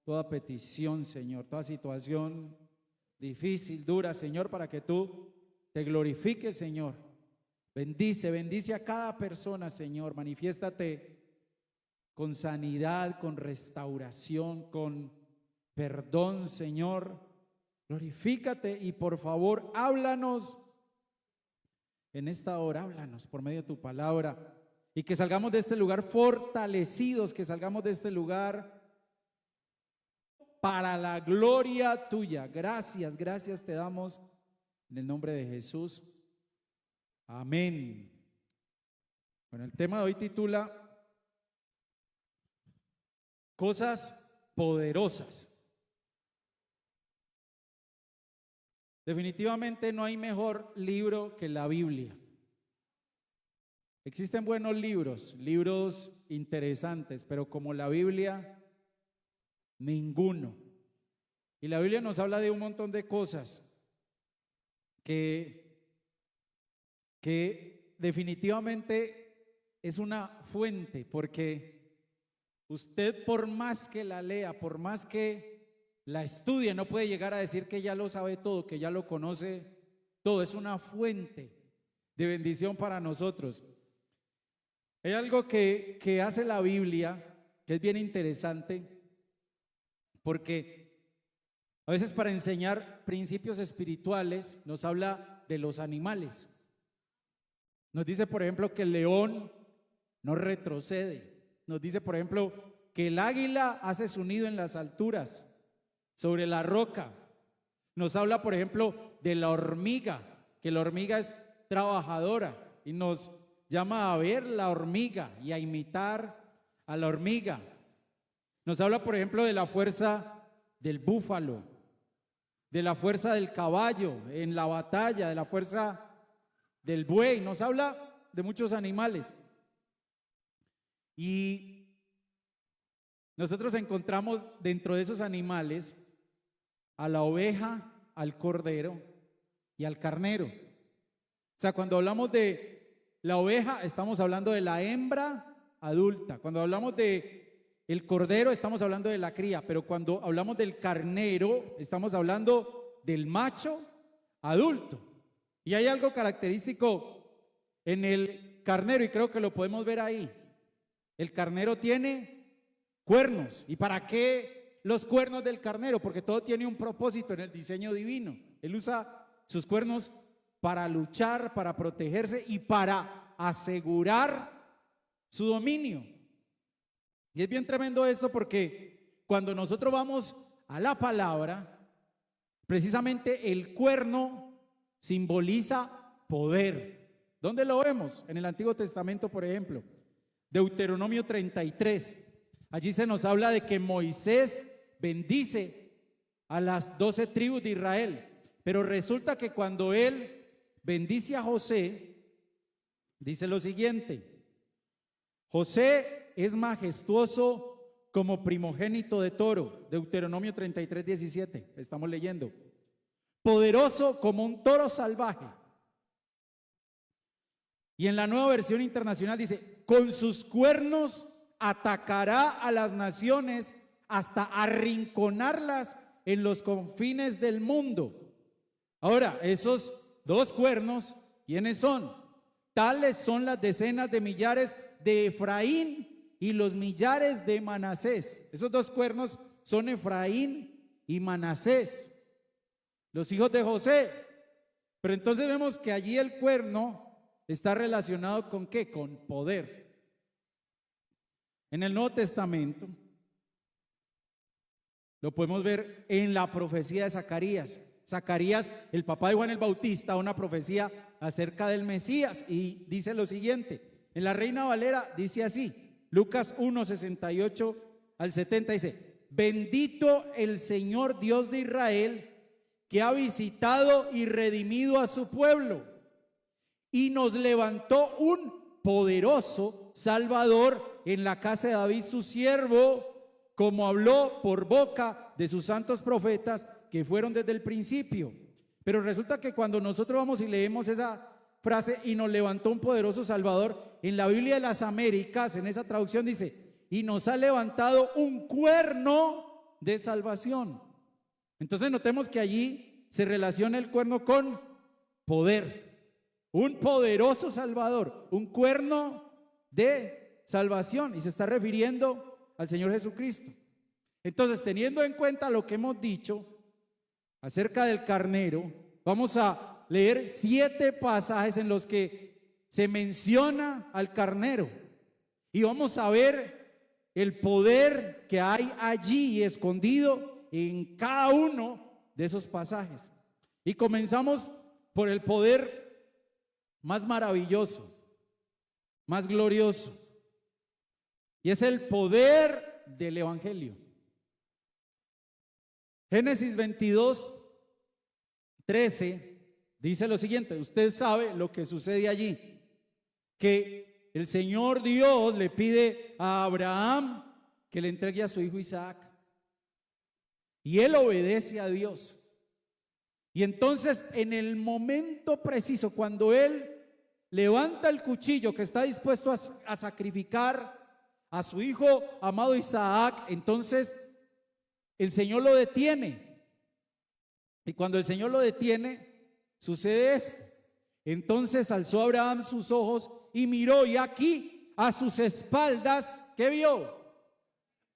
toda petición, Señor, toda situación difícil, dura, Señor, para que tú te glorifiques, Señor. Bendice a cada persona, Señor. Manifiéstate con sanidad, con restauración, con perdón, Señor. Glorifícate y por favor, háblanos en esta hora, háblanos por medio de tu palabra y que salgamos de este lugar fortalecidos, que salgamos de este lugar para la gloria tuya. Gracias te damos en el nombre de Jesús. Amén. Bueno, el tema de hoy titula Cosas poderosas. Definitivamente no hay mejor libro que la Biblia. Existen buenos libros, libros interesantes, pero como la Biblia, ninguno. Y la Biblia nos habla de un montón de cosas que definitivamente es una fuente, porque usted por más que la lea, por más que la estudie, no puede llegar a decir que ya lo sabe todo, que ya lo conoce todo. Es una fuente de bendición para nosotros. Hay algo que hace la Biblia que es bien interesante, porque a veces para enseñar principios espirituales nos habla de los animales. Nos dice, por ejemplo, que el león no retrocede. Nos dice, por ejemplo, que el águila hace su nido en las alturas, sobre la roca. Nos habla, por ejemplo, de la hormiga, que la hormiga es trabajadora y nos llama a ver la hormiga y a imitar a la hormiga. Nos habla, por ejemplo, de la fuerza del búfalo, de la fuerza del caballo en la batalla, de la fuerza del buey. Nos habla de muchos animales. Y nosotros encontramos dentro de esos animales a la oveja, al cordero y al carnero. O sea, cuando hablamos de la oveja, estamos hablando de la hembra adulta. Cuando hablamos de el cordero, estamos hablando de la cría. Pero cuando hablamos del carnero, estamos hablando del macho adulto. Y hay algo característico en el carnero, y creo que lo podemos ver ahí. El carnero tiene cuernos. ¿Y para qué los cuernos del carnero? Porque todo tiene un propósito en el diseño divino. Él usa sus cuernos para luchar, para protegerse y para asegurar su dominio. Y es bien tremendo esto, porque cuando nosotros vamos a la palabra, precisamente el cuerno simboliza poder. ¿Dónde lo vemos? En el Antiguo Testamento, por ejemplo, Deuteronomio 33. Allí se nos habla de que Moisés bendice a las 12 tribus de Israel, pero resulta que cuando él bendice a José, dice lo siguiente: José es majestuoso como primogénito de toro. Deuteronomio 33, 17, estamos leyendo. Poderoso como un toro salvaje. Y en la Nueva Versión Internacional dice: con sus cuernos atacará a las naciones hasta arrinconarlas en los confines del mundo. Ahora, esos dos cuernos, ¿quiénes son? Tales son las decenas de millares de Efraín y los millares de Manasés. Esos dos cuernos son Efraín y Manasés, los hijos de José. Pero entonces vemos que allí el cuerno está relacionado ¿con qué? Con poder. En el Nuevo Testamento lo podemos ver en la profecía de Zacarías. Zacarías, el papá de Juan el Bautista, una profecía acerca del Mesías, y dice lo siguiente. En la Reina Valera dice así, Lucas 1, 68 al 70, dice: bendito el Señor Dios de Israel, que ha visitado y redimido a su pueblo, y nos levantó un poderoso Salvador en la casa de David su siervo, como habló por boca de sus santos profetas que fueron desde el principio. Pero resulta que cuando nosotros vamos y leemos esa frase, y nos levantó un poderoso Salvador, en la Biblia de las Américas, en esa traducción dice: y nos ha levantado un cuerno de salvación. Entonces notemos que allí se relaciona el cuerno con poder, un poderoso Salvador, un cuerno de salvación, y se está refiriendo al Señor Jesucristo. Entonces, teniendo en cuenta lo que hemos dicho acerca del carnero, vamos a leer 7 pasajes en los que se menciona al carnero y vamos a ver el poder que hay allí escondido en cada uno de esos pasajes. Y comenzamos por el poder más maravilloso, más glorioso, y es el poder del evangelio. Génesis 22:13 dice lo siguiente. Usted sabe lo que sucede allí, que el Señor Dios le pide a Abraham que le entregue a su hijo Isaac, y él obedece a Dios. Y entonces, en el momento preciso, cuando él levanta el cuchillo que está dispuesto a sacrificar a su hijo amado Isaac, entonces el Señor lo detiene. Y cuando el Señor lo detiene, sucede esto. Entonces alzó Abraham sus ojos y miró, y aquí a sus espaldas, ¿qué vio?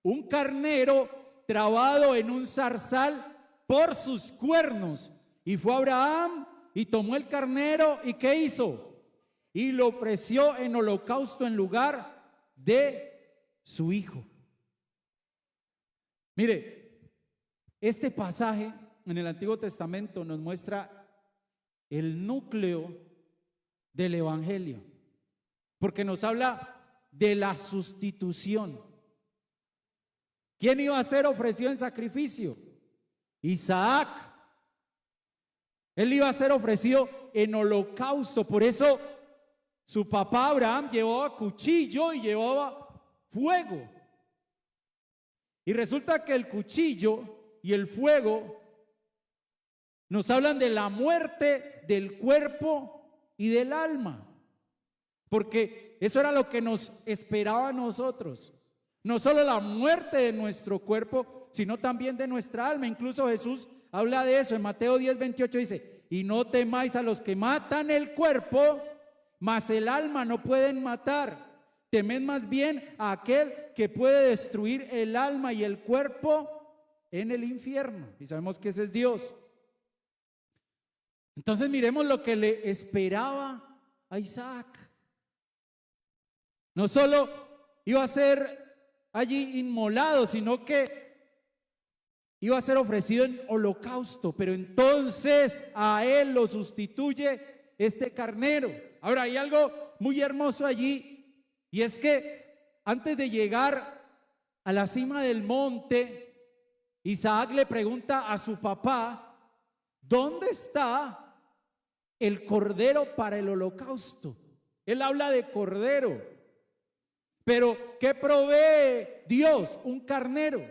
Un carnero trabado en un zarzal por sus cuernos. Y fue Abraham y tomó el carnero, ¿y qué hizo? Y lo ofreció en holocausto en lugar de su hijo. Mire, este pasaje en el Antiguo Testamento nos muestra el núcleo del evangelio, porque nos habla de la sustitución. ¿Quién iba a ser ofrecido en sacrificio? Isaac. Él iba a ser ofrecido en holocausto. Por eso su papá Abraham llevaba cuchillo y llevaba fuego. Y resulta que el cuchillo y el fuego nos hablan de la muerte del cuerpo y del alma, porque eso era lo que nos esperaba a nosotros. No solo la muerte de nuestro cuerpo, sino también de nuestra alma. Incluso Jesús habla de eso en Mateo 10:28, dice: y no temáis a los que matan el cuerpo, mas el alma no pueden matar. Temed más bien a aquel que puede destruir el alma y el cuerpo en el infierno. Y sabemos que ese es Dios. Entonces miremos lo que le esperaba a Isaac. No solo iba a ser allí inmolado, sino que iba a ser ofrecido en holocausto. Pero entonces a él lo sustituye este carnero. Ahora, hay algo muy hermoso allí, y es que antes de llegar a la cima del monte, Isaac le pregunta a su papá: ¿dónde está el cordero para el holocausto? Él habla de cordero, pero ¿qué provee Dios? Un carnero.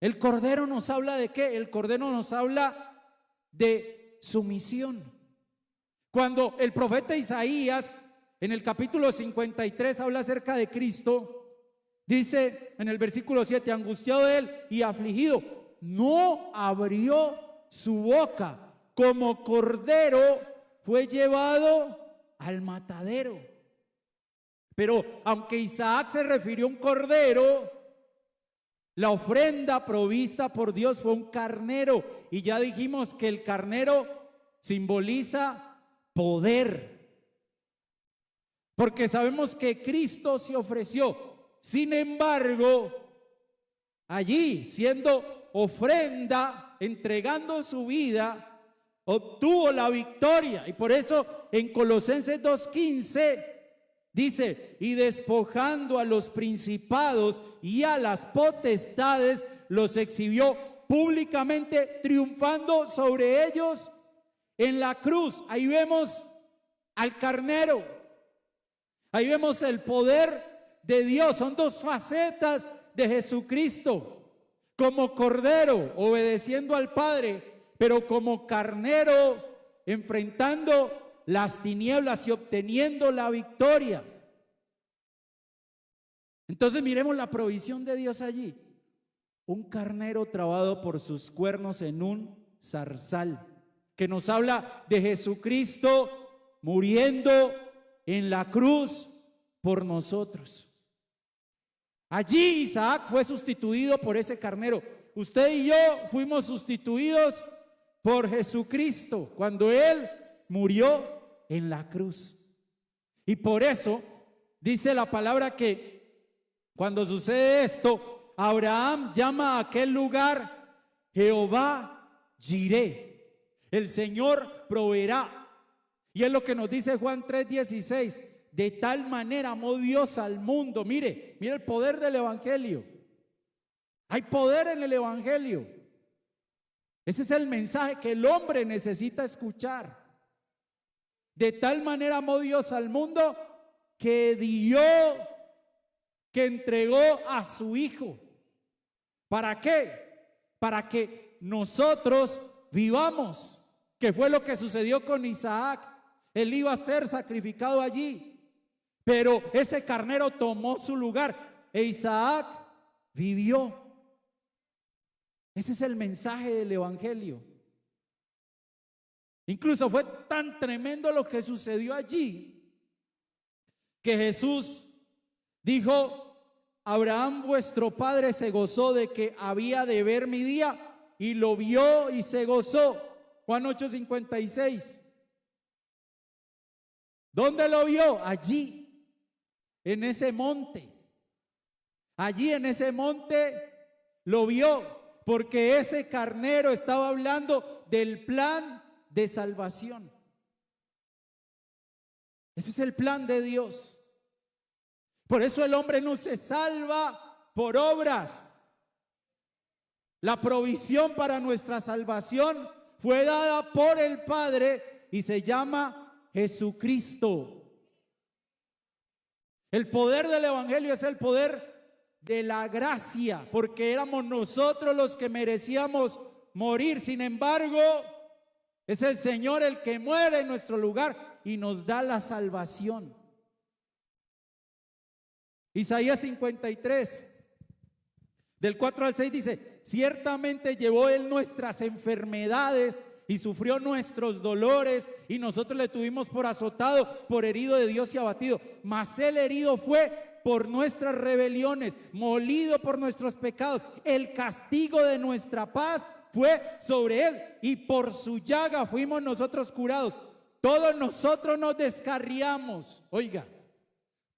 El cordero nos habla de ¿qué? El cordero nos habla de sumisión. Cuando el profeta Isaías en el capítulo 53 habla acerca de Cristo, dice en el versículo 7: angustiado él y afligido, no abrió su boca, como cordero fue llevado al matadero. Pero aunque Isaac se refirió a un cordero, la ofrenda provista por Dios fue un carnero. Y ya dijimos que el carnero simboliza poder, porque sabemos que Cristo se ofreció. Sin embargo, allí, siendo ofrenda, entregando su vida, obtuvo la victoria. Y por eso en Colosenses 2:15 dice: y despojando a los principados y a las potestades, los exhibió públicamente, triunfando sobre ellos en la cruz. Ahí vemos al carnero. Ahí vemos el poder de Dios. Son dos facetas de Jesucristo: como cordero, obedeciendo al Padre, pero como carnero, enfrentando las tinieblas y obteniendo la victoria. Entonces miremos la provisión de Dios allí. un carnero trabado por sus cuernos en un zarzal, que nos habla de Jesucristo muriendo en la cruz por nosotros. Allí Isaac fue sustituido por ese carnero. Usted y yo fuimos sustituidos por Jesucristo cuando Él murió en la cruz. Y por eso dice la palabra que cuando sucede esto, Abraham llama a aquel lugar Jehová Jireh, el Señor proveerá. Y es lo que nos dice Juan 3:16. De tal manera amó Dios al mundo. Mire el poder del evangelio. Hay poder en el evangelio. Ese es el mensaje que el hombre necesita escuchar. De tal manera amó Dios al mundo que dio, que entregó a su Hijo. ¿Para qué? Para que nosotros vivamos, que fue lo que sucedió con Isaac. Él iba a ser sacrificado allí, pero ese carnero tomó su lugar e Isaac vivió. Ese es el mensaje del evangelio. Incluso fue tan tremendo lo que sucedió allí que Jesús dijo: Abraham vuestro padre se gozó de que había de ver mi día y lo vio y se gozó. Juan 8:56. ¿Dónde lo vio? Allí, en ese monte. Allí en ese monte lo vio, porque ese carnero estaba hablando del plan de salvación. Ese es el plan de Dios. Por eso el hombre no se salva por obras. La provisión para nuestra salvación fue dada por el Padre y se llama Jesucristo. El poder del evangelio es el poder de la gracia, porque éramos nosotros los que merecíamos morir. Sin embargo, es el Señor el que muere en nuestro lugar y nos da la salvación. Isaías 53, del 4 al 6 dice: ciertamente llevó Él nuestras enfermedades y sufrió nuestros dolores, y nosotros le tuvimos por azotado, por herido de Dios y abatido. Mas Él herido fue por nuestras rebeliones, molido por nuestros pecados. El castigo de nuestra paz fue sobre Él, y por su llaga fuimos nosotros curados. Todos nosotros nos descarriamos, oiga,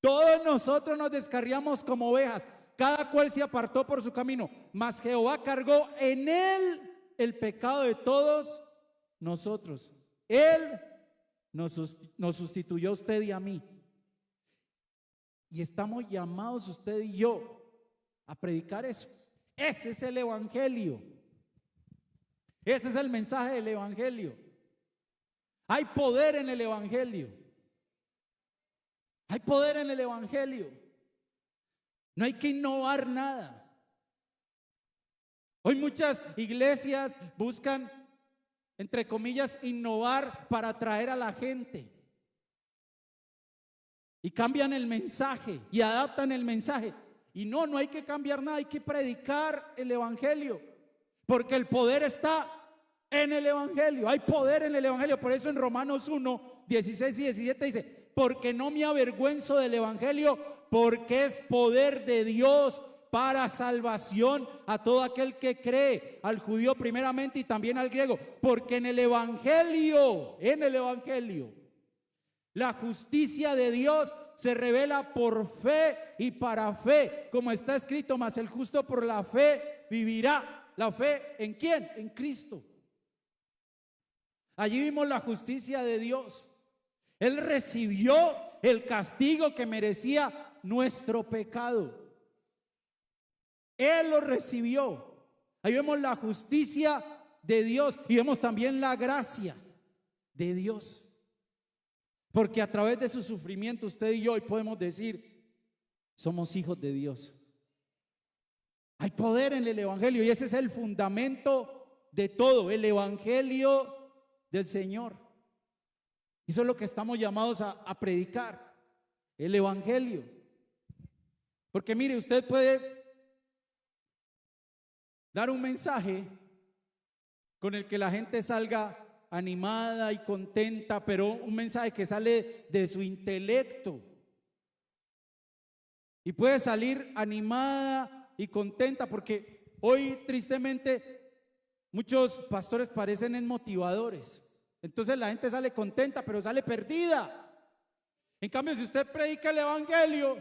todos nosotros nos descarriamos como ovejas, cada cual se apartó por su camino, mas Jehová cargó en Él el pecado de todos nosotros. Él nos sustituyó a usted y a mí. Y estamos llamados usted y yo a predicar eso. Ese es el evangelio. Ese es el mensaje del evangelio. Hay poder en el evangelio. Hay poder en el evangelio. No hay que innovar nada. Hoy muchas iglesias buscan, entre comillas, innovar para atraer a la gente. Y cambian el mensaje y adaptan el mensaje. Y no hay que cambiar nada, hay que predicar el evangelio. Porque el poder está en el evangelio. Hay poder en el evangelio. Por eso en Romanos 1, 16 y 17 dice: porque no me avergüenzo del evangelio, porque es poder de Dios para salvación a todo aquel que cree, al judío primeramente y también al griego. Porque en el evangelio, la justicia de Dios se revela por fe y para fe, como está escrito: mas el justo por la fe vivirá. ¿La fe en quién? En Cristo. Allí vimos la justicia de Dios. Él recibió el castigo que merecía nuestro pecado. Él lo recibió. Ahí vemos la justicia de Dios y vemos también la gracia de Dios. Porque a través de su sufrimiento usted y yo hoy podemos decir: somos hijos de Dios. Hay poder en el evangelio y ese es el fundamento de todo, el evangelio del Señor. Eso es lo que estamos llamados a predicar, el evangelio. Porque mire, usted puede dar un mensaje con el que la gente salga animada y contenta, pero un mensaje que sale de su intelecto. Y puede salir animada y contenta, porque hoy tristemente muchos pastores parecen motivadores. Entonces la gente sale contenta, pero sale perdida. En cambio, si usted predica el evangelio,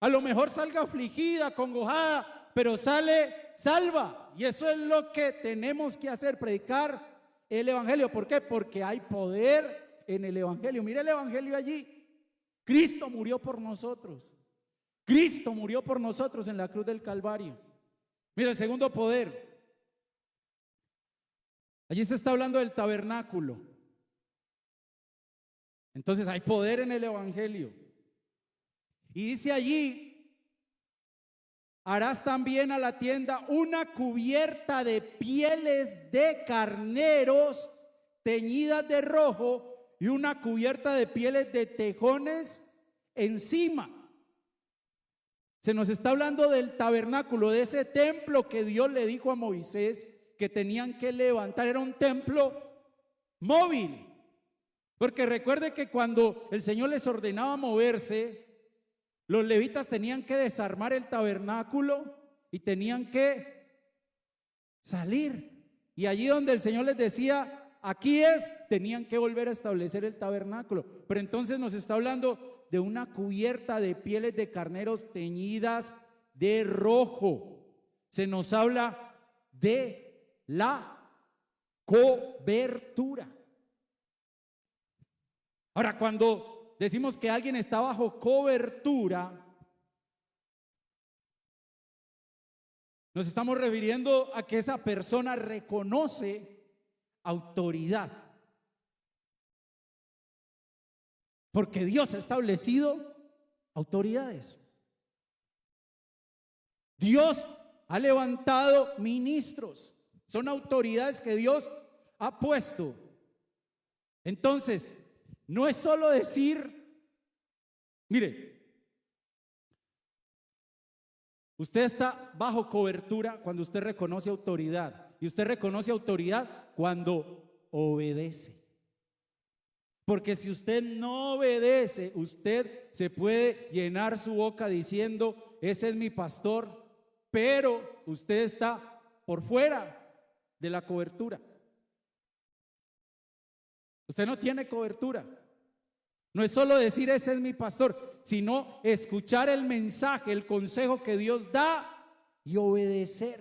a lo mejor salga afligida, congojada, pero sale salva. Y eso es lo que tenemos que hacer, predicar el evangelio. ¿Por qué? Porque hay poder en el evangelio. Mire el evangelio allí. Cristo murió por nosotros. Cristo murió por nosotros en la cruz del Calvario. Mira el segundo poder. Allí se está hablando del tabernáculo. Entonces hay poder en el evangelio. Y dice allí: harás también a la tienda una cubierta de pieles de carneros teñidas de rojo y una cubierta de pieles de tejones encima. Se nos está hablando del tabernáculo, de ese templo que Dios le dijo a Moisés que tenían que levantar. Era un templo móvil, porque recuerde que cuando el Señor les ordenaba moverse, los levitas tenían que desarmar el tabernáculo y tenían que salir. Y allí donde el Señor les decía, aquí es, tenían que volver a establecer el tabernáculo. Pero entonces nos está hablando de una cubierta de pieles de carneros teñidas de rojo. Se nos habla de la cobertura. Ahora, cuando decimos que alguien está bajo cobertura, nos estamos refiriendo a que esa persona reconoce autoridad. Porque Dios ha establecido autoridades. Dios ha levantado ministros. Son autoridades que Dios ha puesto. Entonces, no es solo decir, mire, usted está bajo cobertura cuando usted reconoce autoridad. Y usted reconoce autoridad cuando obedece. Porque si usted no obedece, usted se puede llenar su boca diciendo, ese es mi pastor, pero usted está por fuera de la cobertura. Usted no tiene cobertura. No es solo decir, ese es mi pastor, sino escuchar el mensaje, el consejo que Dios da y obedecer.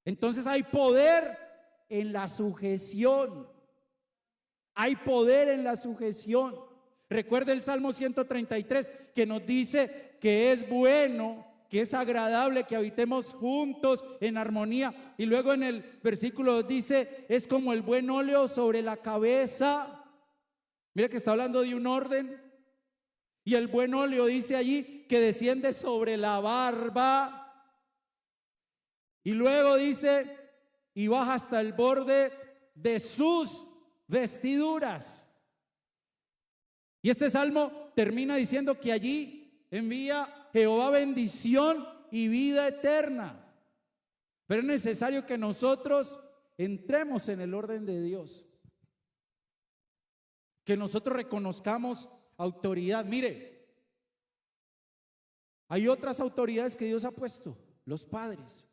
Entonces hay poder en la sujeción. Hay poder en la sujeción. Recuerde el Salmo 133 que nos dice que es bueno, que es agradable que habitemos juntos en armonía. Y luego en el versículo dice, es como el buen óleo sobre la cabeza. Mira que está hablando de un orden. Y el buen óleo dice allí que desciende sobre la barba. Y luego dice, y baja hasta el borde de sus vestiduras. Y este salmo termina diciendo que allí envía Jehová bendición y vida eterna. Pero es necesario que nosotros entremos en el orden de Dios, que nosotros reconozcamos autoridad. Mire, hay otras autoridades que Dios ha puesto, los padres.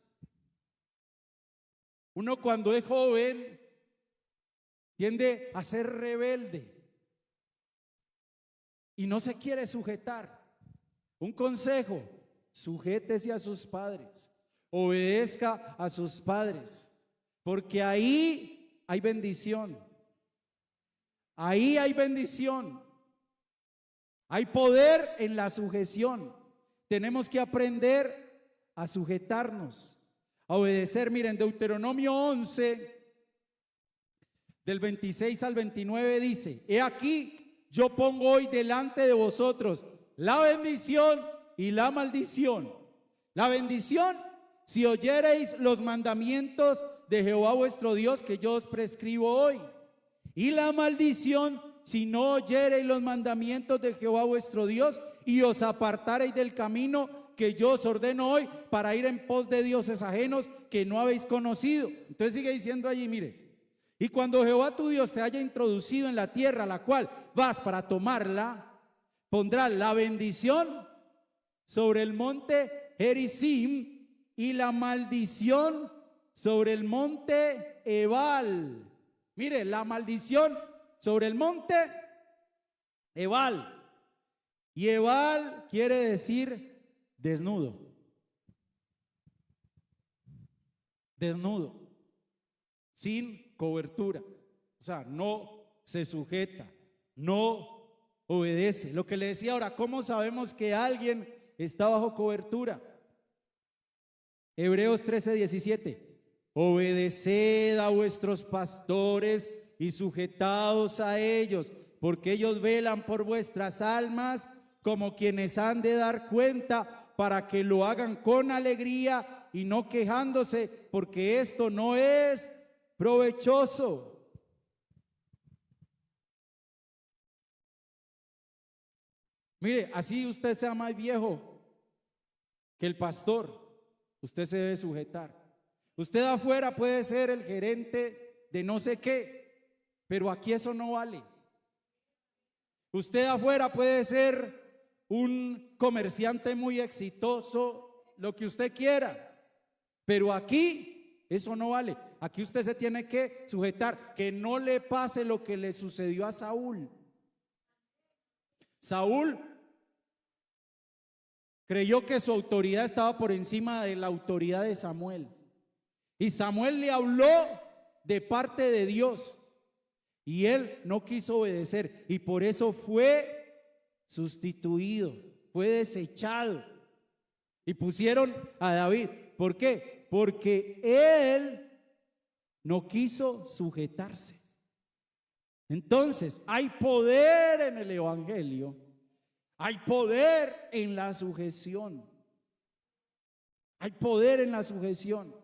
Uno cuando es joven tiende a ser rebelde y no se quiere sujetar. Un consejo: sujétese a sus padres, obedezca a sus padres, porque ahí hay bendición. Ahí hay bendición. Hay poder en la sujeción. Tenemos que aprender a sujetarnos, a obedecer. Miren, Deuteronomio 11 del 26 al 29 dice: he aquí, yo pongo hoy delante de vosotros la bendición y la maldición. La bendición, si oyereis los mandamientos de Jehová vuestro Dios que yo os prescribo hoy. Y la maldición, si no oyereis los mandamientos de Jehová vuestro Dios y os apartareis del camino que yo os ordeno hoy para ir en pos de dioses ajenos que no habéis conocido. Entonces sigue diciendo allí, mire, y cuando Jehová tu Dios te haya introducido en la tierra a la cual vas para tomarla, pondrás la bendición sobre el monte Gerizim y la maldición sobre el monte Ebal. Mire, la maldición sobre el monte Ebal. Y Ebal quiere decir desnudo. Desnudo. Sin cobertura. O sea, no se sujeta, no obedece. Lo que le decía ahora, ¿cómo sabemos que alguien está bajo cobertura? Hebreos 13:17. Obedeced a vuestros pastores y sujetaos a ellos, porque ellos velan por vuestras almas como quienes han de dar cuenta, para que lo hagan con alegría y no quejándose, porque esto no es provechoso. Mire, así usted sea más viejo que el pastor, usted se debe sujetar. Usted afuera puede ser el gerente de no sé qué, pero aquí eso no vale. Usted afuera puede ser un comerciante muy exitoso, lo que usted quiera, pero aquí eso no vale. Aquí usted se tiene que sujetar, que no le pase lo que le sucedió a Saúl. Saúl creyó que su autoridad estaba por encima de la autoridad de Samuel. Y Samuel le habló de parte de Dios y él no quiso obedecer, y por eso fue sustituido, fue desechado y pusieron a David. ¿Por qué? Porque él no quiso sujetarse. Entonces, hay poder en el evangelio, hay poder en la sujeción, hay poder en la sujeción.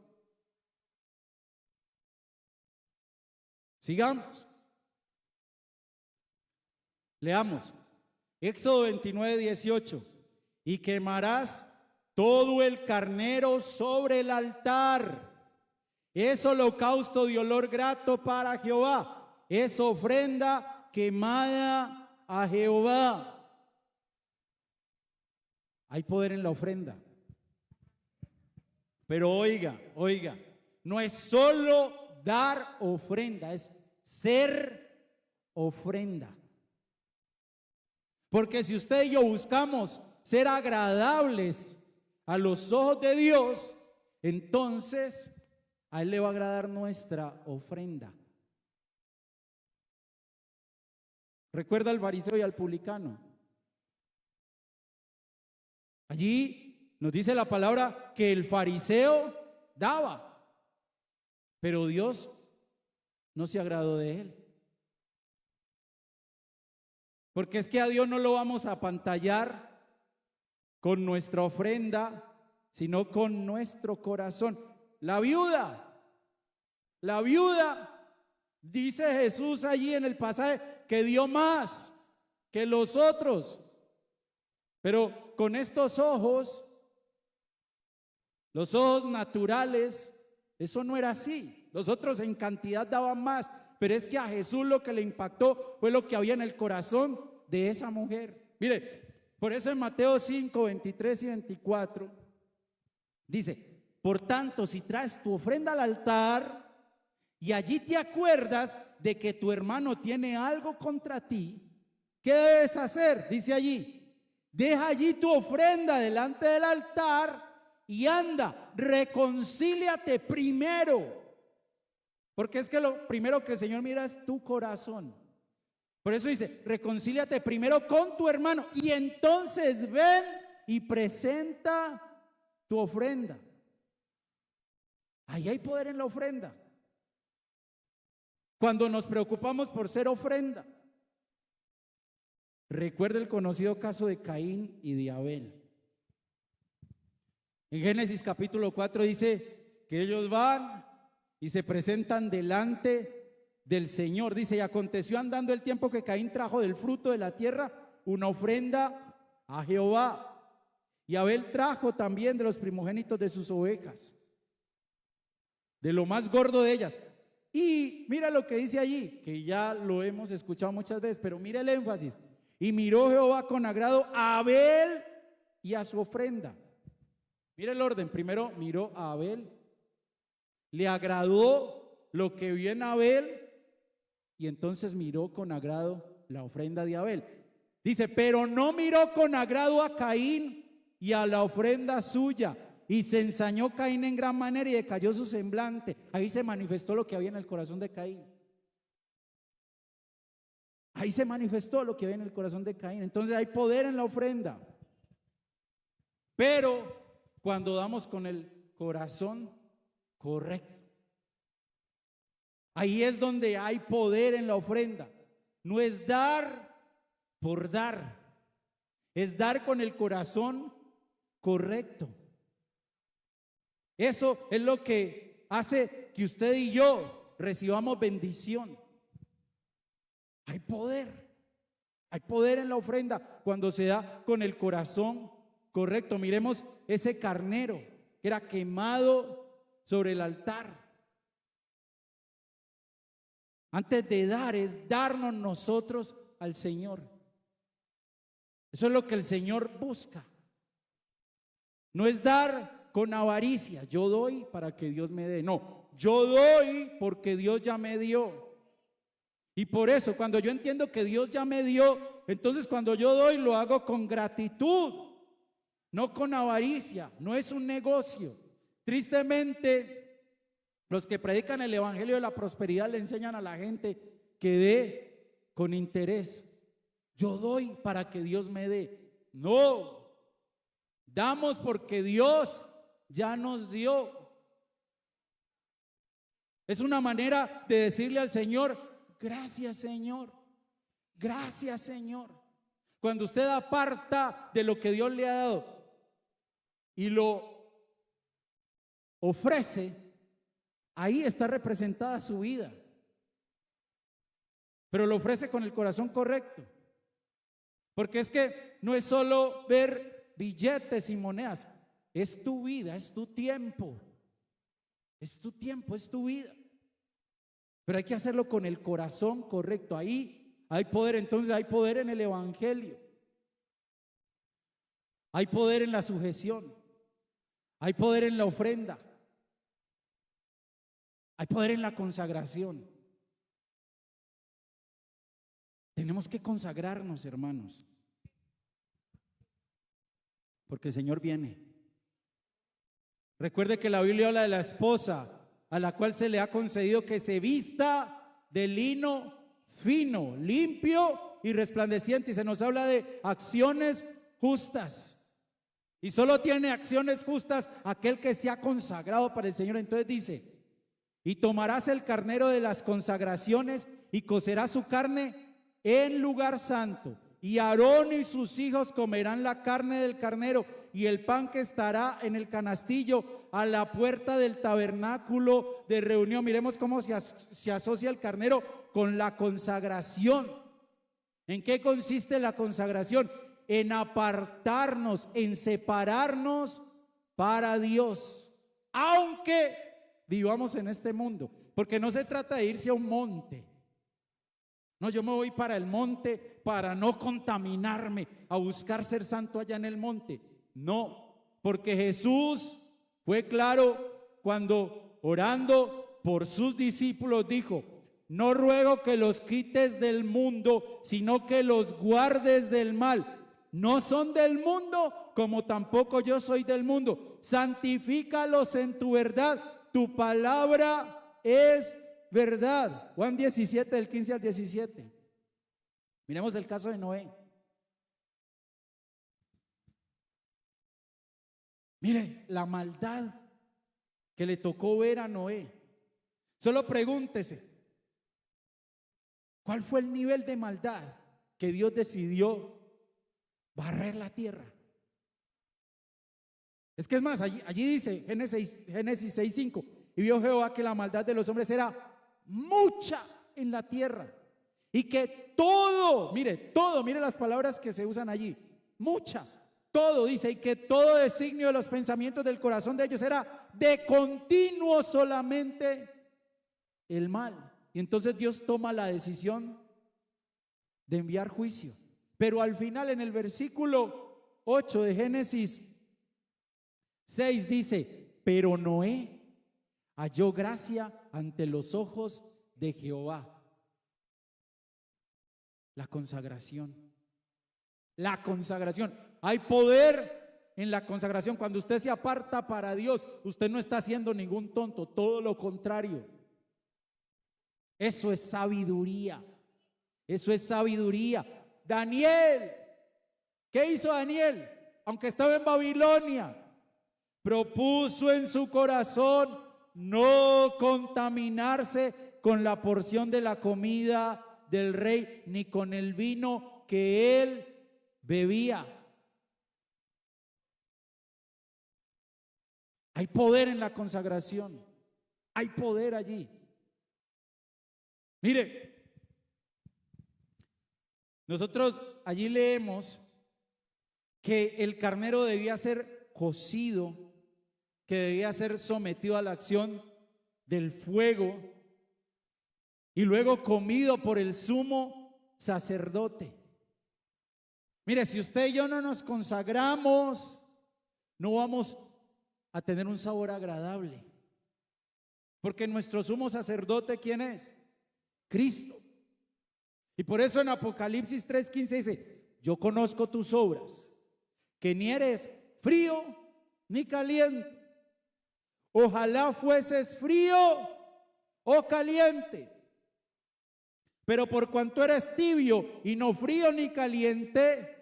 Sigamos. Leamos. Éxodo 29:18. Y quemarás todo el carnero sobre el altar. Es holocausto de olor grato para Jehová. Es ofrenda quemada a Jehová. Hay poder en la ofrenda. Pero oiga, no es solo dar ofrenda, es ser ofrenda. Porque si usted y yo buscamos ser agradables a los ojos de Dios, entonces a Él le va a agradar nuestra ofrenda. Recuerda al fariseo y al publicano. Allí nos dice la palabra que el fariseo daba, pero Dios no se agradó de él. Porque es que a Dios no lo vamos a apantallar con nuestra ofrenda, sino con nuestro corazón. La viuda, dice Jesús allí en el pasaje, que dio más que los otros. Pero con estos ojos, los ojos naturales, eso no era así. Los otros en cantidad daban más, pero es que a Jesús lo que le impactó fue lo que había en el corazón de esa mujer. Mire, por eso en Mateo 5, 23 y 24 dice: por tanto, si traes tu ofrenda al altar y allí te acuerdas de que tu hermano tiene algo contra ti, ¿qué debes hacer? Dice allí: deja allí tu ofrenda delante del altar y anda, reconcíliate primero. Porque es que lo primero que el Señor mira es tu corazón. Por eso dice: reconcíliate primero con tu hermano y entonces ven y presenta tu ofrenda. Ahí hay poder en la ofrenda. Cuando nos preocupamos por ser ofrenda. Recuerda el conocido caso de Caín y de Abel. En Génesis capítulo 4 dice que ellos van y se presentan delante del Señor. Dice: y aconteció andando el tiempo que Caín trajo del fruto de la tierra una ofrenda a Jehová. Y Abel trajo también de los primogénitos de sus ovejas, de lo más gordo de ellas. Y mira lo que dice allí, que ya lo hemos escuchado muchas veces, pero mira el énfasis. Y miró Jehová con agrado a Abel y a su ofrenda. Mira el orden, primero miró a Abel, le agradó lo que vio en Abel y entonces miró con agrado la ofrenda de Abel. Dice, pero no miró con agrado a Caín y a la ofrenda suya, y se ensañó Caín en gran manera y decayó su semblante. Ahí se manifestó lo que había en el corazón de Caín. Ahí se manifestó lo que había en el corazón de Caín. Entonces hay poder en la ofrenda, pero cuando damos con el corazón correcto, ahí es donde hay poder en la ofrenda. No es dar por dar, es dar con el corazón correcto. Eso es lo que hace que usted y yo recibamos bendición. Hay poder en la ofrenda cuando se da con el corazón correcto. Miremos ese carnero que era quemado sobre el altar. Antes de dar es darnos nosotros al Señor. Eso es lo que el Señor busca. No es dar con avaricia, yo doy para que Dios me dé. No, yo doy porque Dios ya me dio. Y por eso, cuando yo entiendo que Dios ya me dio, entonces cuando yo doy lo hago con gratitud, no con avaricia. No es un negocio. Tristemente, los que predican el evangelio de la prosperidad le enseñan a la gente que dé con interés. Yo doy para que Dios me dé. No, damos porque Dios ya nos dio. Es una manera de decirle al Señor, gracias Señor, gracias Señor. Cuando usted aparta de lo que Dios le ha dado y lo ofrece, ahí está representada su vida. Pero lo ofrece con el corazón correcto. Porque es que no es solo ver billetes y monedas, es tu vida, es tu tiempo. Es tu tiempo, es tu vida. Pero hay que hacerlo con el corazón correcto. Ahí hay poder. Entonces hay poder en el evangelio. Hay poder en la sujeción. Hay poder en la ofrenda. Hay poder en la consagración. Tenemos que consagrarnos, hermanos, porque el Señor viene. Recuerde que la Biblia habla de la esposa a la cual se le ha concedido que se vista de lino fino, limpio y resplandeciente, y se nos habla de acciones justas. Y solo tiene acciones justas aquel que se ha consagrado para el Señor. Entonces dice, y tomarás el carnero de las consagraciones y cocerás su carne en lugar santo, y Aarón y sus hijos comerán la carne del carnero y el pan que estará en el canastillo a la puerta del tabernáculo de reunión. Miremos cómo se asocia el carnero con la consagración. ¿En qué consiste la consagración? En apartarnos, en separarnos para Dios, aunque vivamos en este mundo, porque no se trata de irse a un monte. No, yo me voy para el monte para no contaminarme, a buscar ser santo allá en el monte. No, porque Jesús fue claro cuando orando por sus discípulos dijo, no ruego que los quites del mundo, sino que los guardes del mal. No son del mundo, como tampoco yo soy del mundo. Santifícalos en tu verdad, tu palabra es verdad. Juan 17, del 15 al 17. Miremos el caso de Noé. Mire la maldad que le tocó ver a Noé. Solo pregúntese, ¿cuál fue el nivel de maldad que Dios decidió barrer la tierra? Es que es más, allí dice Génesis 6:5, y vio Jehová que la maldad de los hombres era mucha en la tierra, y que todo, mire las palabras que se usan allí, mucha, todo, dice, y que todo designio de los pensamientos del corazón de ellos era de continuo solamente el mal. Y entonces Dios toma la decisión de enviar juicio. Pero al final, en el versículo 8 de Génesis 6 dice: pero Noé halló gracia ante los ojos de Jehová. La consagración. La consagración. Hay poder en la consagración. Cuando usted se aparta para Dios, usted no está haciendo ningún tonto, todo lo contrario. Eso es sabiduría. Eso es sabiduría. Daniel, ¿qué hizo Daniel? Aunque estaba en Babilonia, propuso en su corazón no contaminarse con la porción de la comida del rey, ni con el vino que él bebía. Hay poder en la consagración. Hay poder allí. Mire, nosotros allí leemos que el carnero debía ser cocido, que debía ser sometido a la acción del fuego y luego comido por el sumo sacerdote. Mire, si usted y yo no nos consagramos, no vamos a tener un sabor agradable. Porque nuestro sumo sacerdote, ¿quién es? Cristo. Y por eso en Apocalipsis 3:15 dice: yo conozco tus obras, que ni eres frío ni caliente. Ojalá fueses frío o caliente. Pero por cuanto eres tibio y no frío ni caliente,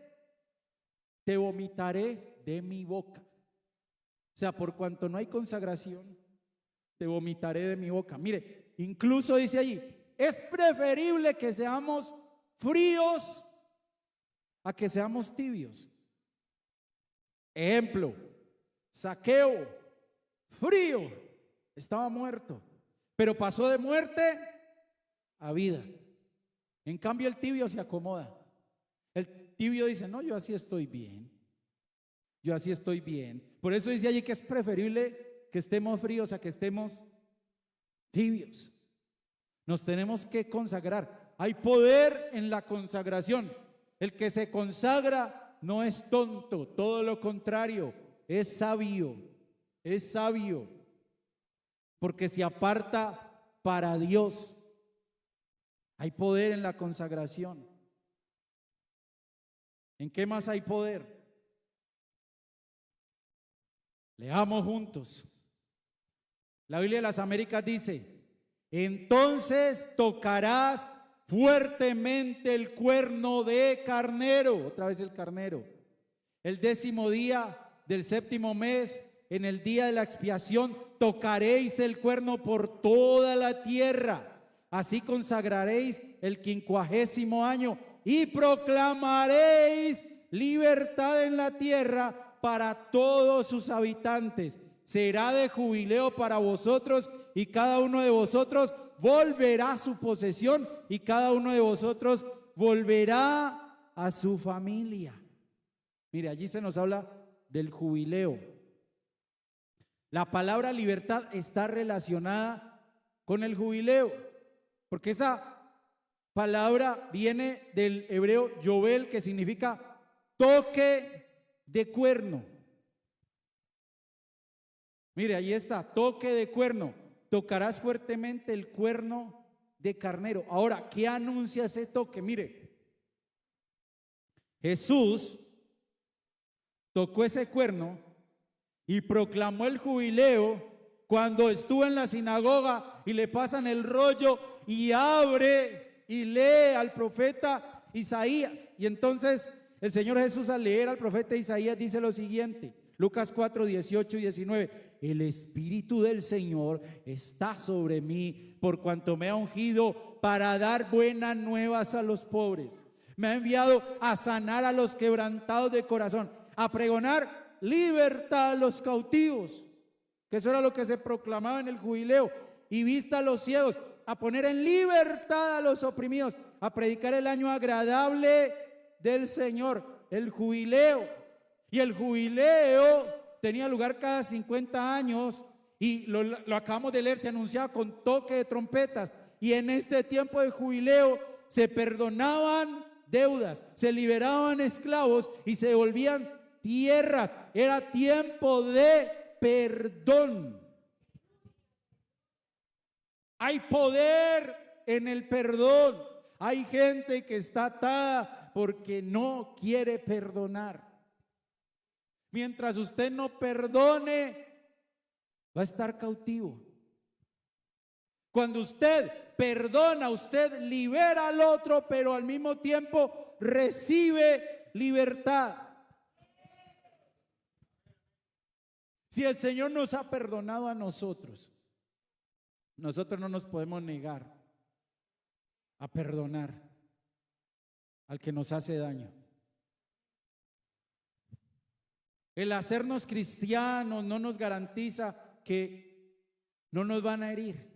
te vomitaré de mi boca. O sea, por cuanto no hay consagración, te vomitaré de mi boca. Mire, incluso dice allí: es preferible que seamos fríos a que seamos tibios. Ejemplo, Zaqueo, frío, estaba muerto, pero pasó de muerte a vida. En cambio el tibio se acomoda. El tibio dice: no, yo así estoy bien. Yo así estoy bien. Por eso dice allí que es preferible que estemos fríos a que estemos tibios. Nos tenemos que consagrar. Hay poder en la consagración. El que se consagra no es tonto, todo lo contrario, es sabio. Es sabio. Porque se aparta para Dios. Hay poder en la consagración. ¿En qué más hay poder? Leamos juntos. La Biblia de las Américas dice: entonces tocarás fuertemente el cuerno de carnero. Otra vez el carnero. El 10º día del 7º mes, en el día de la expiación, tocaréis el cuerno por toda la tierra. Así consagraréis el 50º año y proclamaréis libertad en la tierra para todos sus habitantes. Será de jubileo para vosotros, y cada uno de vosotros volverá a su posesión, y cada uno de vosotros volverá a su familia. Mire, allí se nos habla del jubileo. La palabra libertad está relacionada con el jubileo, porque esa palabra viene del hebreo yovel, que significa toque de cuerno. Mire, ahí está, toque de cuerno. Tocarás fuertemente el cuerno de carnero. Ahora, ¿qué anuncia ese toque? Mire, Jesús tocó ese cuerno y proclamó el jubileo cuando estuvo en la sinagoga y le pasan el rollo y abre y lee al profeta Isaías. Y entonces el Señor Jesús, al leer al profeta Isaías, dice lo siguiente: Lucas 4, 18 y 19: el Espíritu del Señor está sobre mí, por cuanto me ha ungido para dar buenas nuevas a los pobres. Me ha enviado a sanar a los quebrantados de corazón, a pregonar libertad a los cautivos, que eso era lo que se proclamaba en el jubileo, y vista a los ciegos, a poner en libertad a los oprimidos, a predicar el año agradable del Señor, el jubileo. Y el jubileo tenía lugar cada 50 años y lo acabamos de leer, se anunciaba con toque de trompetas. Y en este tiempo de jubileo se perdonaban deudas, se liberaban esclavos y se devolvían tierras. Era tiempo de perdón. Hay poder en el perdón. Hay gente que está atada porque no quiere perdonar. Mientras usted no perdone, va a estar cautivo. Cuando usted perdona, usted libera al otro, pero al mismo tiempo recibe libertad. Si el Señor nos ha perdonado a nosotros, nosotros no nos podemos negar a perdonar al que nos hace daño. El hacernos cristianos no nos garantiza que no nos van a herir,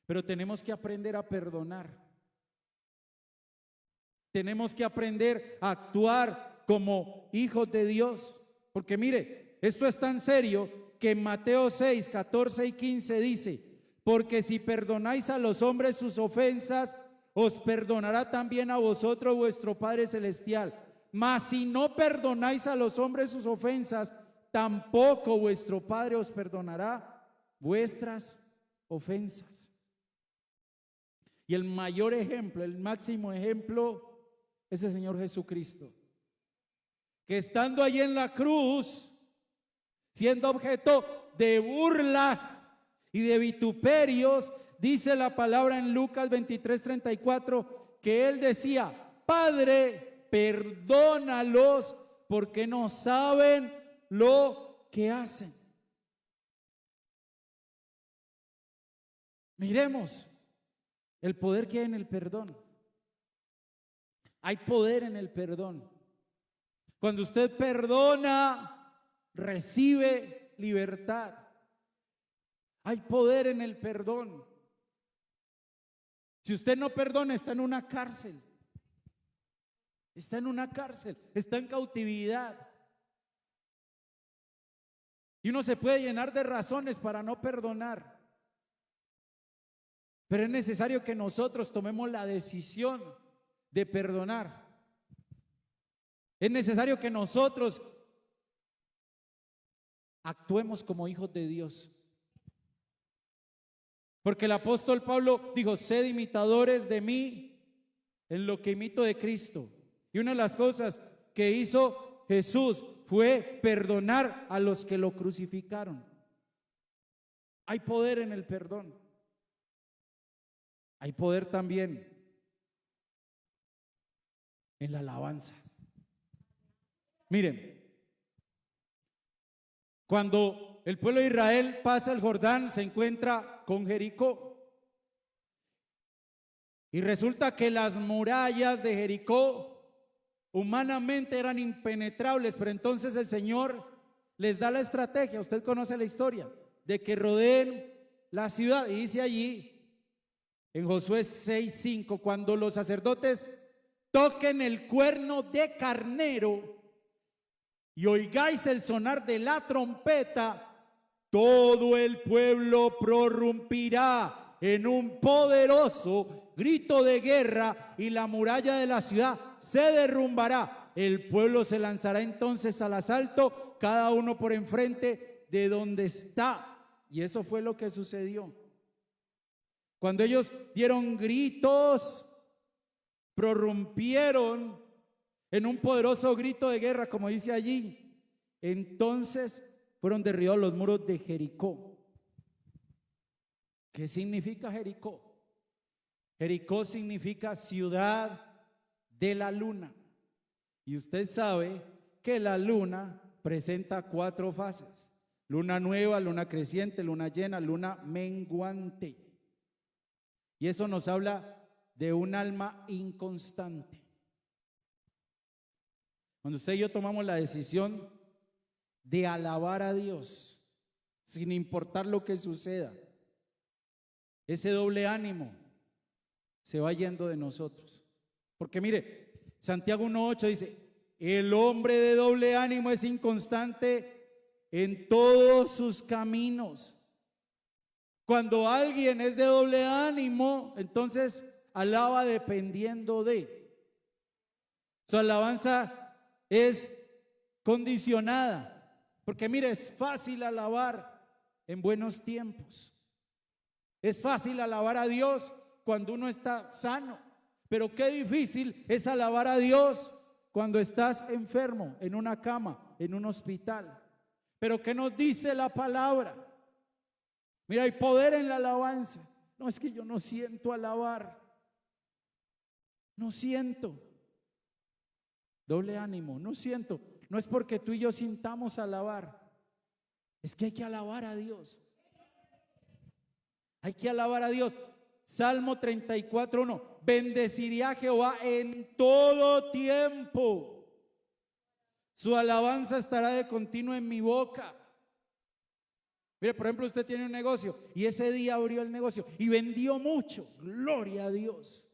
pero tenemos que aprender a perdonar. Tenemos que aprender a actuar como hijos de Dios, porque mire, esto es tan serio que en Mateo 6, 14 y 15 dice: porque si perdonáis a los hombres sus ofensas, os perdonará también a vosotros vuestro Padre Celestial. Mas si no perdonáis a los hombres sus ofensas, tampoco vuestro Padre os perdonará vuestras ofensas. Y el mayor ejemplo, el máximo ejemplo, es el Señor Jesucristo, que estando allí en la cruz, siendo objeto de burlas y de vituperios, dice la palabra en Lucas 23:34, que Él decía: Padre, perdónalos porque no saben lo que hacen. Miremos el poder que hay en el perdón. Hay poder en el perdón. Cuando usted perdona, recibe libertad. Hay poder en el perdón. Si usted no perdona, está en una cárcel. Está en una cárcel, está en cautividad. Y uno se puede llenar de razones para no perdonar. Pero es necesario que nosotros tomemos la decisión de perdonar. Es necesario que nosotros actuemos como hijos de Dios. Porque el apóstol Pablo dijo: sed imitadores de mí en lo que imito de Cristo. Y una de las cosas que hizo Jesús fue perdonar a los que lo crucificaron. Hay poder en el perdón. Hay poder también en la alabanza. Miren, cuando el pueblo de Israel pasa el Jordán, se encuentra con Jericó. Y resulta que las murallas de Jericó humanamente eran impenetrables, pero entonces el Señor les da la estrategia. Usted conoce la historia de que rodeen la ciudad, y dice allí en Josué 6:5: cuando los sacerdotes toquen el cuerno de carnero y oigáis el sonar de la trompeta, todo el pueblo prorrumpirá en un poderoso grito de guerra y la muralla de la ciudad se derrumbará. El pueblo se lanzará entonces al asalto, cada uno por enfrente de donde está. Y eso fue lo que sucedió. Cuando ellos dieron gritos, prorrumpieron en un poderoso grito de guerra, como dice allí, entonces fueron derribados los muros de Jericó. ¿Qué significa Jericó? Jericó significa ciudad de la luna. Y usted sabe que la luna presenta 4 fases: luna nueva, luna creciente, luna llena, luna menguante. Y eso nos habla de un alma inconstante. Cuando usted y yo tomamos la decisión de alabar a Dios, sin importar lo que suceda, ese doble ánimo se va yendo de nosotros. Porque mire, Santiago 1:8 dice: el hombre de doble ánimo es inconstante en todos sus caminos. Cuando alguien es de doble ánimo, entonces alaba dependiendo de. Su alabanza es condicionada. Porque mire, es fácil alabar en buenos tiempos. Es fácil alabar a Dios cuando uno está sano. Pero qué difícil es alabar a Dios cuando estás enfermo, en una cama, en un hospital. Pero ¿qué nos dice la palabra? Mira, hay poder en la alabanza. No, es que yo no siento alabar. No siento. Doble ánimo, no siento. No es porque tú y yo sintamos alabar. Es que hay que alabar a Dios. Hay que alabar a Dios. Salmo 34:1. Bendeciré a Jehová en todo tiempo. Su alabanza estará de continuo en mi boca. Mire, por ejemplo, usted tiene un negocio y ese día abrió el negocio y vendió mucho. Gloria a Dios.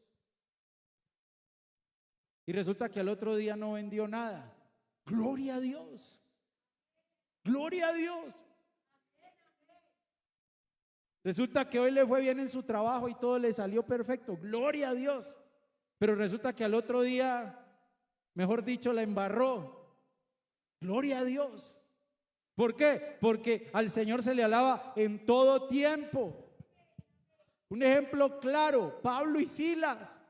Y resulta que al otro día no vendió nada. Gloria a Dios. Gloria a Dios. Resulta que hoy le fue bien en su trabajo y todo le salió perfecto. Gloria a Dios. Pero resulta que al otro día, mejor dicho, la embarró. Gloria a Dios. ¿Por qué? Porque al Señor se le alaba en todo tiempo. Un ejemplo claro, Pablo y Silas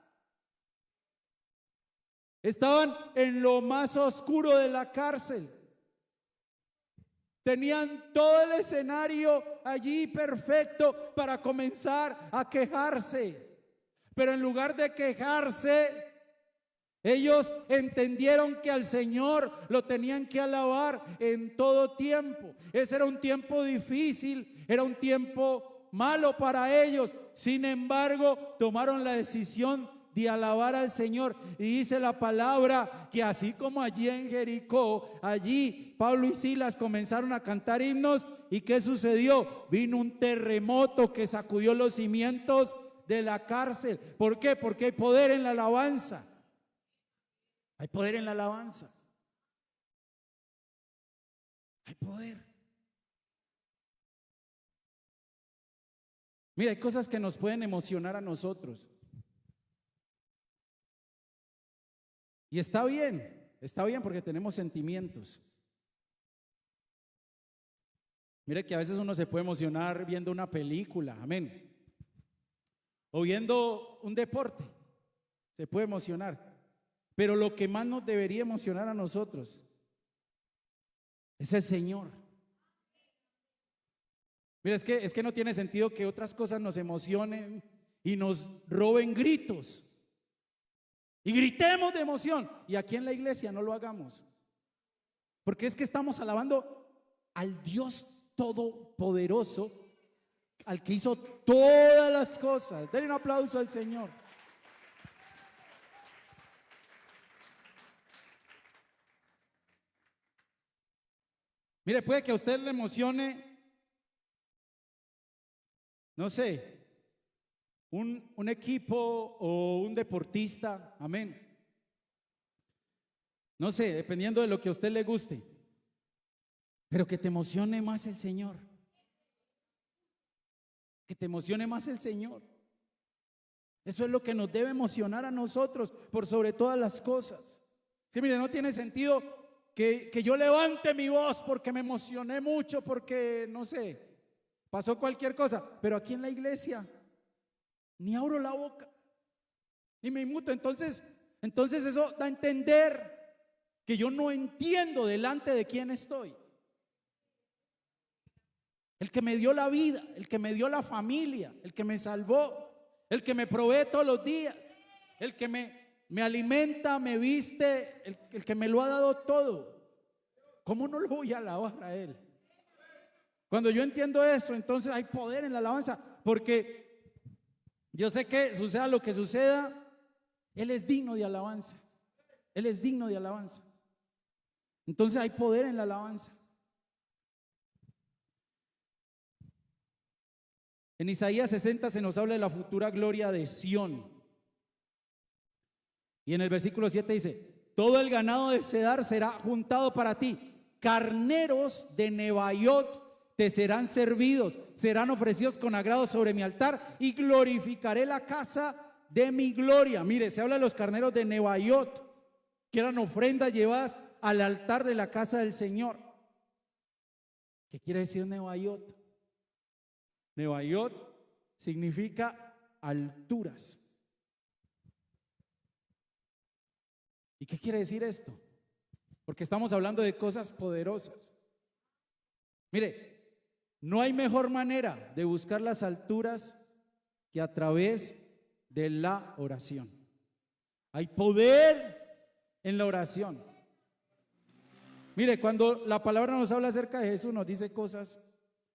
estaban en lo más oscuro de la cárcel. Tenían todo el escenario allí perfecto para comenzar a quejarse. Pero en lugar de quejarse, ellos entendieron que al Señor lo tenían que alabar en todo tiempo. Ese era un tiempo difícil, era un tiempo malo para ellos. Sin embargo, tomaron la decisión de alabar al Señor. Y dice la palabra que así como allí en Jericó, allí Pablo y Silas comenzaron a cantar himnos. ¿Y qué sucedió? Vino un terremoto que sacudió los cimientos de la cárcel. ¿Por qué? Porque hay poder en la alabanza. Hay poder en la alabanza. Hay poder. Mira, hay cosas que nos pueden emocionar a nosotros. Y está bien porque tenemos sentimientos. Mire que a veces uno se puede emocionar viendo una película, amén. O viendo un deporte, se puede emocionar. Pero lo que más nos debería emocionar a nosotros es el Señor. Mira, es que no tiene sentido que otras cosas nos emocionen y nos roben gritos. Y gritemos de emoción. Y aquí en la iglesia no lo hagamos. Porque es que estamos alabando al Dios Todopoderoso, al que hizo todas las cosas. Denle un aplauso al Señor. Mire, puede que a usted le emocione, no sé, un equipo o un deportista, amén. No sé, dependiendo de lo que a usted le guste, pero que te emocione más el Señor. Que te emocione más el Señor. Eso es lo que nos debe emocionar a nosotros por sobre todas las cosas. Sí, mire, no tiene sentido que yo levante mi voz porque me emocioné mucho, porque no sé, pasó cualquier cosa, pero aquí en la iglesia ni abro la boca, ni me inmuto. Entonces eso da a entender que yo no entiendo delante de quién estoy. El que me dio la vida, el que me dio la familia, el que me salvó, el que me provee todos los días, el que me alimenta, me viste, el que me lo ha dado todo. ¿Cómo no lo voy a alabar a Él? Cuando yo entiendo eso, entonces hay poder en la alabanza, porque yo sé que suceda lo que suceda, Él es digno de alabanza. Él es digno de alabanza. Entonces hay poder en la alabanza. En Isaías 60 se nos habla de la futura gloria de Sión. Y en el versículo 7 dice: todo el ganado de Cedar será juntado para ti. Carneros de Nebaiot te serán servidos, serán ofrecidos con agrado sobre mi altar y glorificaré la casa de mi gloria. Mire, se habla de los carneros de Nebaiot, que eran ofrendas llevadas al altar de la casa del Señor. ¿Qué quiere decir Nebaiot? Nebaiot significa alturas. ¿Y qué quiere decir esto? Porque estamos hablando de cosas poderosas. Mire, no hay mejor manera de buscar las alturas que a través de la oración. Hay poder en la oración. Mire, cuando la palabra nos habla acerca de Jesús, nos dice cosas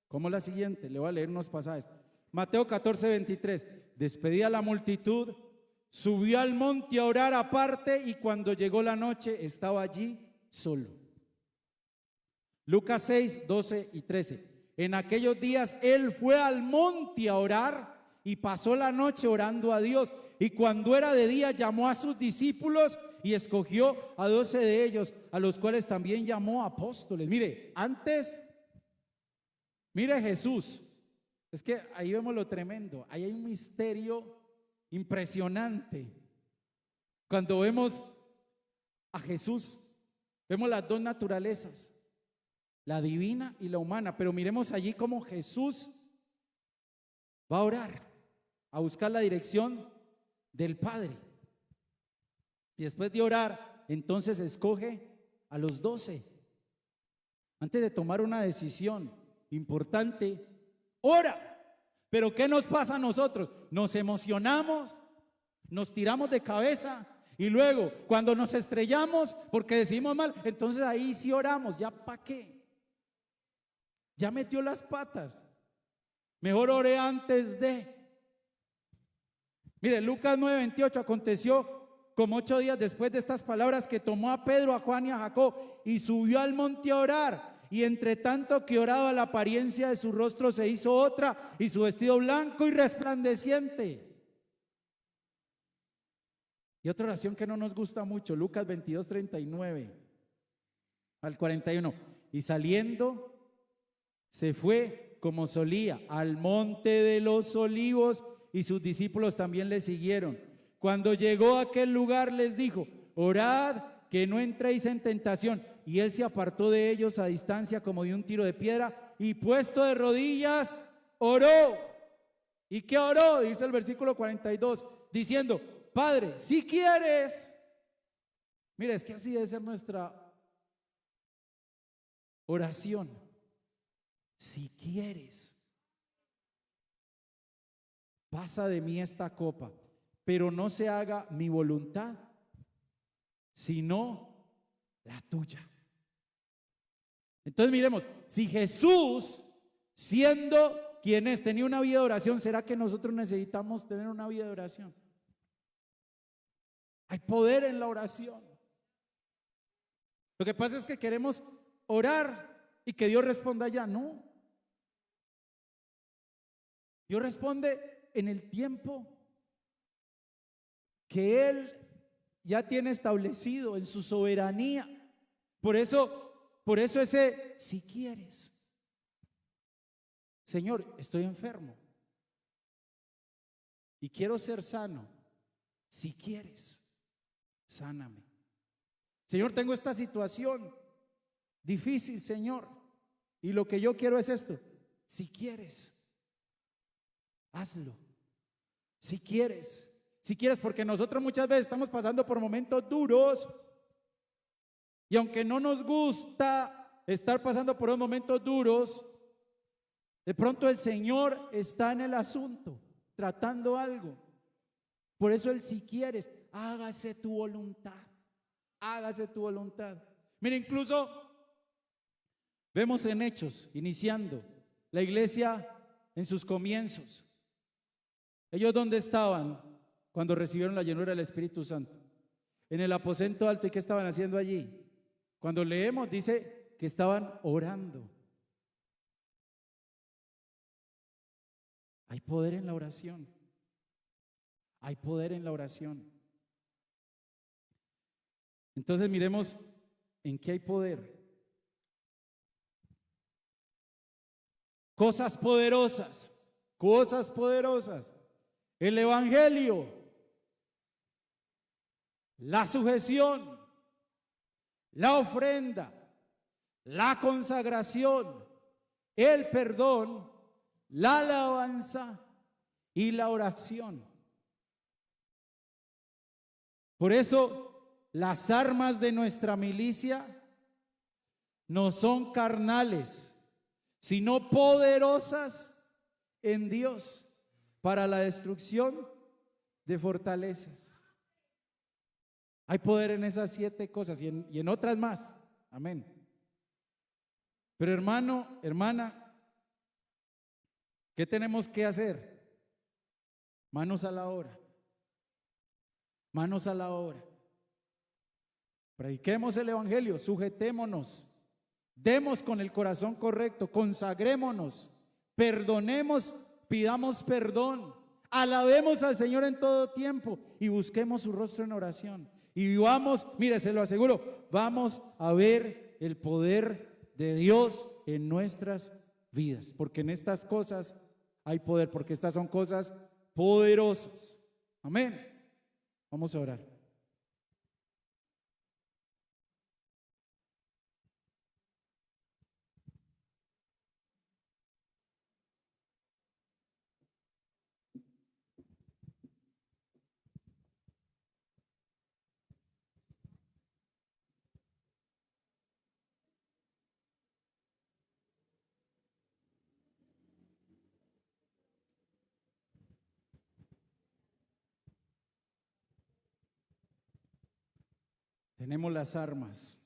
como la siguiente. Le voy a leer unos pasajes. Mateo 14:23. Despedida la multitud, subió al monte a orar aparte y cuando llegó la noche estaba allí solo. Lucas 6:12-13. En aquellos días él fue al monte a orar y pasó la noche orando a Dios. Y cuando era de día llamó a sus discípulos y escogió a 12 de ellos, a los cuales también llamó apóstoles. Mire, antes, mire Jesús. Es que ahí vemos lo tremendo. Ahí hay un misterio impresionante. Cuando vemos a Jesús, vemos las dos naturalezas, la divina y la humana. Pero miremos allí cómo Jesús va a orar, a buscar la dirección del Padre. Y después de orar, entonces escoge a los 12. Antes de tomar una decisión importante, ora. Pero ¿qué nos pasa a nosotros? Nos emocionamos, nos tiramos de cabeza y luego cuando nos estrellamos porque decimos mal, entonces ahí sí oramos. ¿Ya para qué? Ya metió las patas. Mejor oré antes de. Mire, Lucas 9:28, aconteció como 8 días después de estas palabras que tomó a Pedro, a Juan y a Jacob y subió al monte a orar. Y entre tanto que oraba, la apariencia de su rostro se hizo otra y su vestido blanco y resplandeciente. Y otra oración que no nos gusta mucho, Lucas 22:39-41. Y saliendo, se fue como solía al monte de los olivos y sus discípulos también le siguieron. Cuando llegó a aquel lugar les dijo: orad que no entréis en tentación. Y él se apartó de ellos a distancia como de un tiro de piedra y puesto de rodillas oró. ¿Y qué oró? Dice el versículo 42, diciendo: Padre, si quieres. Mira, es que así debe ser nuestra oración. Si quieres, pasa de mí esta copa, pero no se haga mi voluntad, sino la tuya. Entonces miremos, si Jesús, siendo quien es, tenía una vida de oración, ¿será que nosotros necesitamos tener una vida de oración? Hay poder en la oración. Lo que pasa es que queremos orar y que Dios responda ya. No. Dios responde en el tiempo que Él ya tiene establecido en su soberanía. Por eso ese, si quieres. Señor, estoy enfermo y quiero ser sano. Si quieres, sáname. Señor, tengo esta situación difícil, Señor, y lo que yo quiero es esto. Si quieres, hazlo. Si quieres, porque nosotros muchas veces estamos pasando por momentos duros y aunque no nos gusta estar pasando por unos momentos duros, de pronto el Señor está en el asunto, tratando algo. Por eso el si quieres, hágase tu voluntad, hágase tu voluntad. Mira, incluso vemos en Hechos, iniciando la iglesia en sus comienzos. ¿Ellos dónde estaban cuando recibieron la llenura del Espíritu Santo? En el aposento alto. ¿Y qué estaban haciendo allí? Cuando leemos dice que estaban orando. Hay poder en la oración. Hay poder en la oración. Entonces miremos en qué hay poder. Cosas poderosas, cosas poderosas. El evangelio, la sujeción, la ofrenda, la consagración, el perdón, la alabanza y la oración. Por eso las armas de nuestra milicia no son carnales, sino poderosas en Dios para la destrucción de fortalezas. Hay poder en esas 7 cosas y en otras más. Amén. Pero hermano, hermana, ¿qué tenemos que hacer? Manos a la obra. Manos a la obra. Prediquemos el evangelio, sujetémonos, demos con el corazón correcto, consagrémonos, perdonemos, pidamos perdón, alabemos al Señor en todo tiempo y busquemos su rostro en oración. Y vamos, mire, se lo aseguro, vamos a ver el poder de Dios en nuestras vidas, porque en estas cosas hay poder, porque estas son cosas poderosas. Amén. Vamos a orar. Tenemos las armas.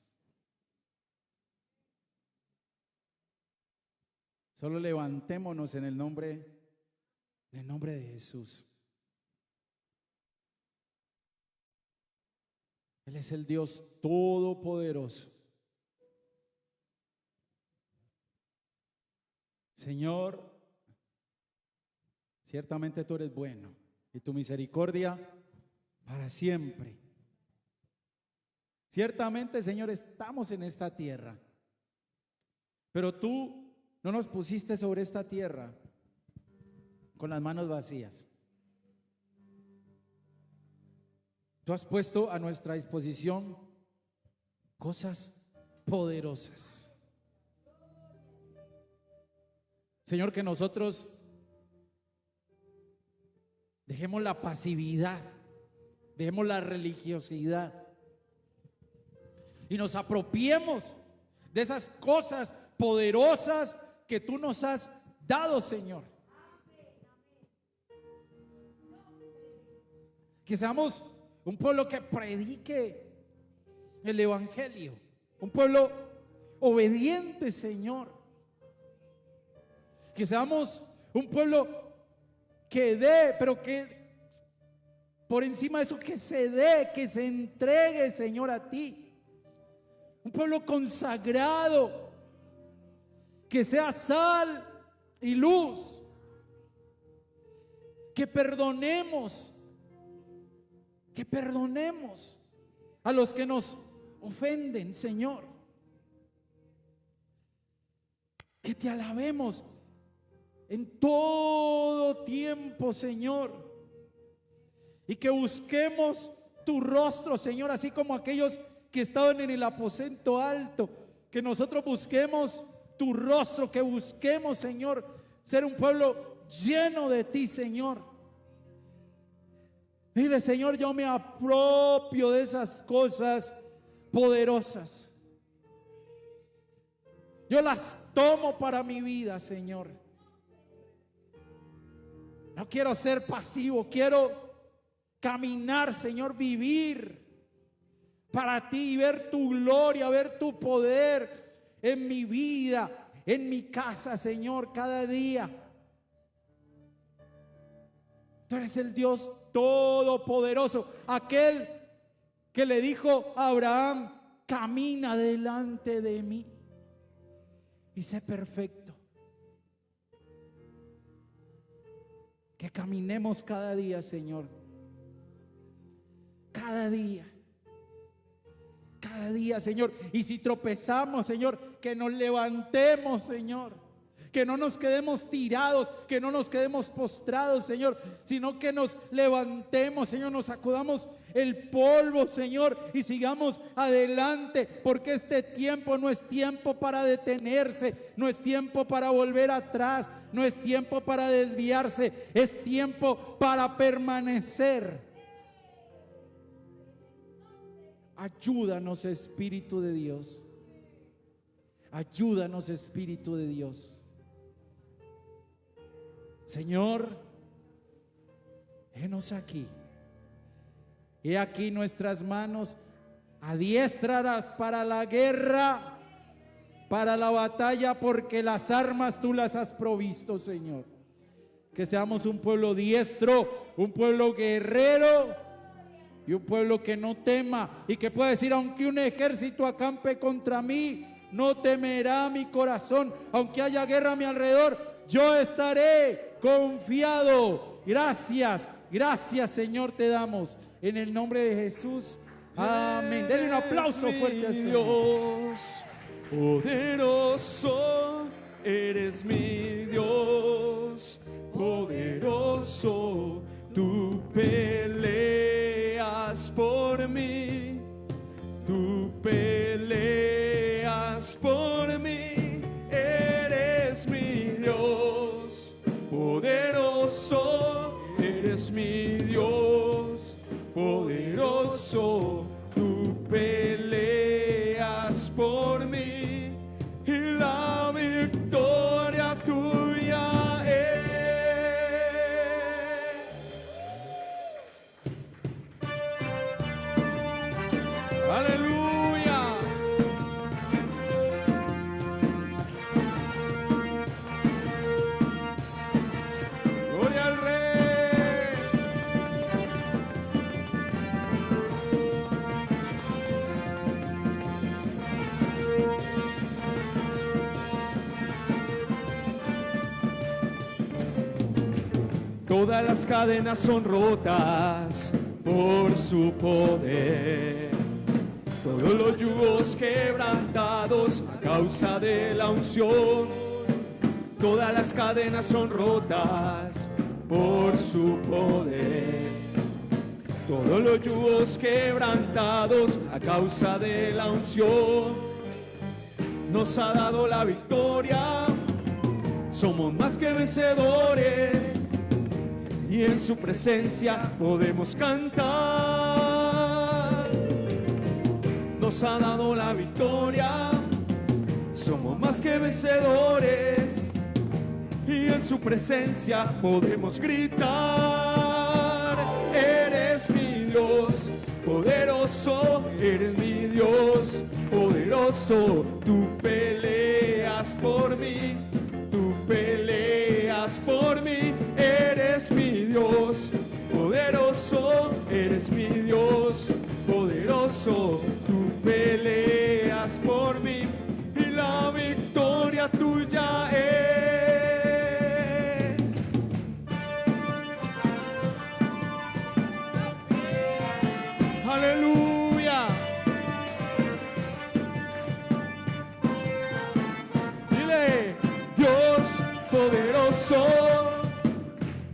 Solo levantémonos en el nombre de Jesús. Él es el Dios todopoderoso. Señor, ciertamente tú eres bueno y tu misericordia para siempre. Ciertamente, Señor, estamos en esta tierra, pero tú no nos pusiste sobre esta tierra con las manos vacías. Tú has puesto a nuestra disposición cosas poderosas. Señor, que nosotros dejemos la pasividad, dejemos la religiosidad y nos apropiemos de esas cosas poderosas que tú nos has dado, Señor. Que seamos un pueblo que predique el evangelio, un pueblo obediente, Señor. Que seamos un pueblo que dé, pero que por encima de eso que se dé, que se entregue, Señor, a ti. Un pueblo consagrado, que sea sal y luz. Que perdonemos a los que nos ofenden, Señor. Que te alabemos en todo tiempo, Señor. Y que busquemos tu rostro, Señor, así como aquellos que estaban en el aposento alto. Que nosotros busquemos tu rostro, que busquemos, Señor, ser un pueblo lleno de ti, Señor. Dile, Señor, yo me apropio de esas cosas poderosas. Yo las tomo para mi vida, Señor. No quiero ser pasivo, quiero caminar, Señor, vivir para ti y ver tu gloria, ver tu poder en mi vida, en mi casa, Señor, cada día. Tú eres el Dios todopoderoso, aquel que le dijo a Abraham: camina delante de mí y sé perfecto. Que caminemos cada día, Señor, cada día. cada día, Señor. Y si tropezamos, Señor, que nos levantemos, Señor. Que no nos quedemos tirados, que no nos quedemos postrados, Señor, sino que nos levantemos, Señor, nos sacudamos el polvo, Señor, y sigamos adelante, porque este tiempo no es tiempo para detenerse, no es tiempo para volver atrás, no es tiempo para desviarse, es tiempo para permanecer. Ayúdanos, Espíritu de Dios. Ayúdanos, Espíritu de Dios. Señor, henos aquí. He aquí nuestras manos adiestradas para la guerra, para la batalla, porque las armas tú las has provisto, Señor. Que seamos un pueblo diestro, un pueblo guerrero y un pueblo que no tema y que pueda decir: aunque un ejército acampe contra mí, no temerá mi corazón. Aunque haya guerra a mi alrededor, yo estaré confiado. Gracias, gracias, Señor, te damos en el nombre de Jesús. Amén. Denle un aplauso fuerte al Señor. Dios poderoso, eres mi Dios poderoso. Tú peleas por mí, tú peleas por mí. Eres mi Dios poderoso, eres mi Dios poderoso. Tú peleas por mí y la victoria tuya es. Aleluya. Gloria al Rey. Todas las cadenas son rotas por su poder. Todos los yugos quebrantados a causa de la unción. Todas las cadenas son rotas por su poder. Todos los yugos quebrantados a causa de la unción. Nos ha dado la victoria. Somos más que vencedores. Y en su presencia podemos cantar. Nos ha dado la victoria. Somos más que vencedores. Y en su presencia podemos gritar. Eres mi Dios poderoso, eres mi Dios poderoso. Tú peleas por mí, tú peleas por mí. Eres mi Dios poderoso, eres mi Dios poderoso. Tú peleas por mí y la victoria tuya es. Aleluya. Dile: Dios poderoso,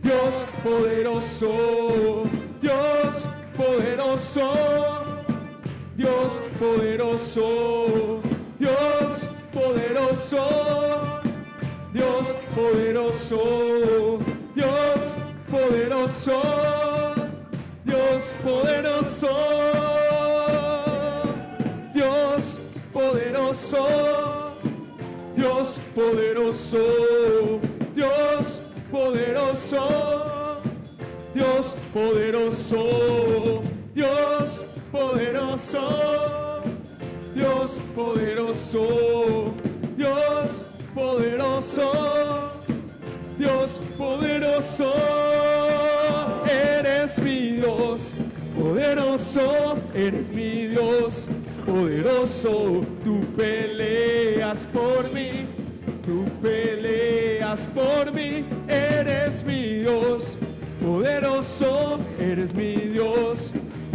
Dios poderoso, Dios poderoso, Dios poderoso, Dios poderoso, Dios poderoso, Dios poderoso, Dios poderoso, Dios poderoso, Dios poderoso, Dios poderoso, Dios poderoso, Dios poderoso, Dios poderoso, Dios poderoso, Dios poderoso. Eres mi Dios poderoso, eres mi Dios poderoso. Tú peleas por mí, tú peleas por mí. Eres mi Dios poderoso, eres mi Dios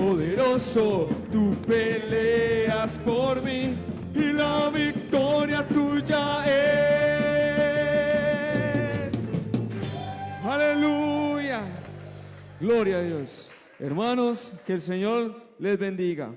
poderoso, tú peleas por mí y la victoria tuya es. Aleluya. Gloria a Dios. Hermanos, que el Señor les bendiga.